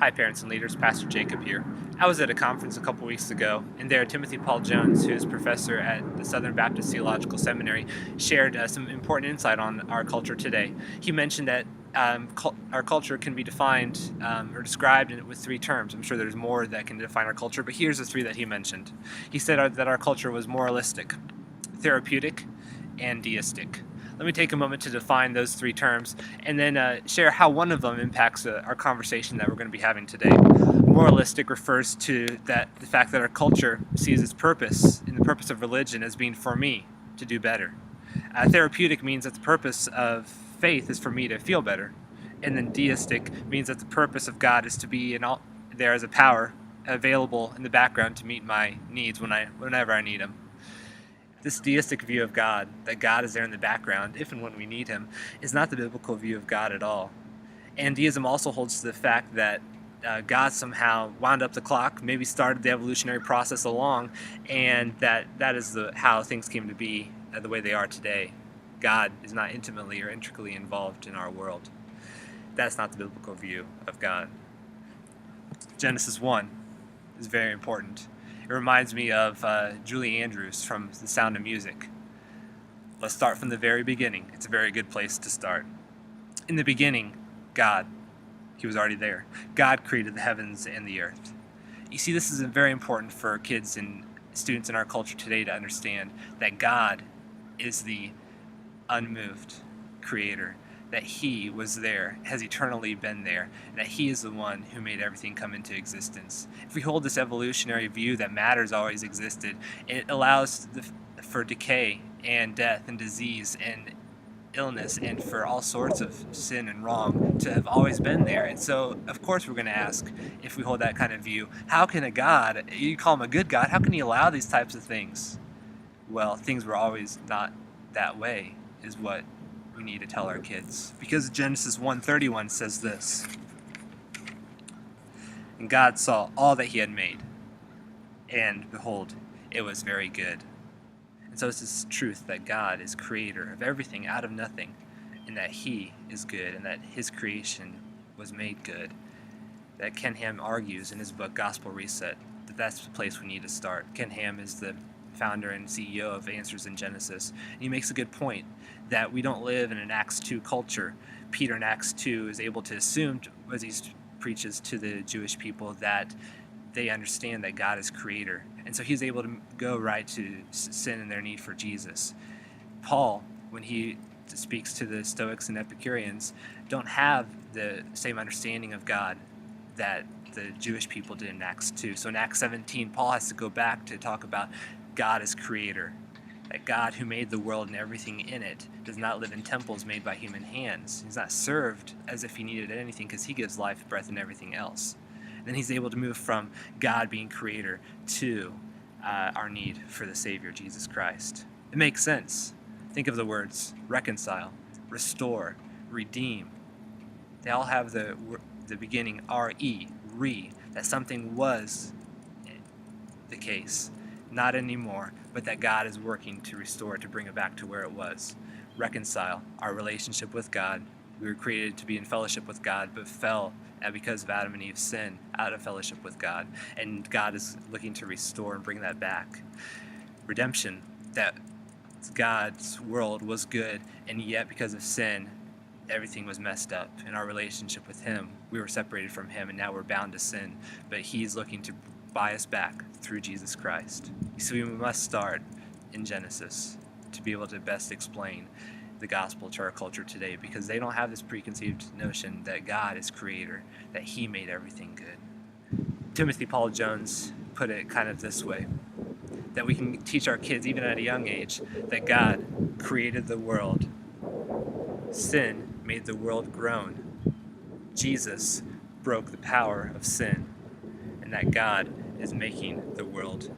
Hi, parents and leaders. Pastor Jacob here. I was at a conference a couple weeks ago, and there Timothy Paul Jones, who is professor at the Southern Baptist Theological Seminary, shared some important insight on our culture today. He mentioned that our culture can be defined or described with three terms. I'm sure there's more that can define our culture, but here's the three that he mentioned. He said that our culture was moralistic, therapeutic, and deistic. Let me take a moment to define those three terms and then share how one of them impacts our conversation that we're going to be having today. Moralistic refers to the fact that our culture sees its purpose in the purpose of religion as being for me to do better. Therapeutic means that the purpose of faith is for me to feel better. And then deistic means that the purpose of God is to be there as a power available in the background to meet my needs whenever I need them. This deistic view of God, that God is there in the background if and when we need him, is not the biblical view of God at all. And deism also holds to the fact that God somehow wound up the clock, maybe started the evolutionary process along, and that is how things came to be the way they are today. God is not intimately or intricately involved in our world. That's not the biblical view of God. Genesis 1 is very important. It reminds me of Julie Andrews from The Sound of Music. Let's start from the very beginning. It's a very good place to start. In the beginning, God. He was already there. God created the heavens and the earth. You see, this is very important for kids and students in our culture today to understand that God is the unmoved creator, that he was there, has eternally been there, and that he is the one who made everything come into existence. If we hold this evolutionary view that matter's always existed, it allows for decay and death and disease and illness and for all sorts of sin and wrong to have always been there. And so, of course, we're going to ask, if we hold that kind of view, how can a God, you call him a good God, how can he allow these types of things? Well, things were always not that way, is what we need to tell our kids. Because Genesis 1:31 says this: "And God saw all that he had made, and behold, it was very good." And so it's this truth that God is creator of everything out of nothing, and that he is good, and that his creation was made good. That Ken Ham argues in his book Gospel Reset that that's the place we need to start. Ken Ham is the founder and CEO of Answers in Genesis. And he makes a good point that we don't live in an Acts 2 culture. Peter in Acts 2 is able to assume, as he preaches to the Jewish people, that they understand that God is creator. And so he's able to go right to sin and their need for Jesus. Paul, when he speaks to the Stoics and Epicureans, don't have the same understanding of God that the Jewish people did in Acts 2. So in Acts 17, Paul has to go back to talk about God as creator. That God, who made the world and everything in it, does not live in temples made by human hands. He's not served as if he needed anything, because he gives life, breath, and everything else. Then he's able to move from God being creator to our need for the Savior, Jesus Christ. It makes sense. Think of the words reconcile, restore, redeem. They all have the beginning re, that something was the case, not anymore, but that God is working to restore it, to bring it back to where it was. Reconcile our relationship with God. We were created to be in fellowship with God, but fell because of Adam and Eve's sin out of fellowship with God. And God is looking to restore and bring that back. Redemption, that God's world was good, and yet because of sin, everything was messed up. In our relationship with him, we were separated from him, and now we're bound to sin. But he's looking to buy us back through Jesus Christ. So we must start in Genesis to be able to best explain the gospel to our culture today, because they don't have this preconceived notion that God is creator, that he made everything good. Timothy Paul Jones put it kind of this way, that we can teach our kids, even at a young age, that God created the world. Sin made the world groan. Jesus broke the power of sin, and that God is making the world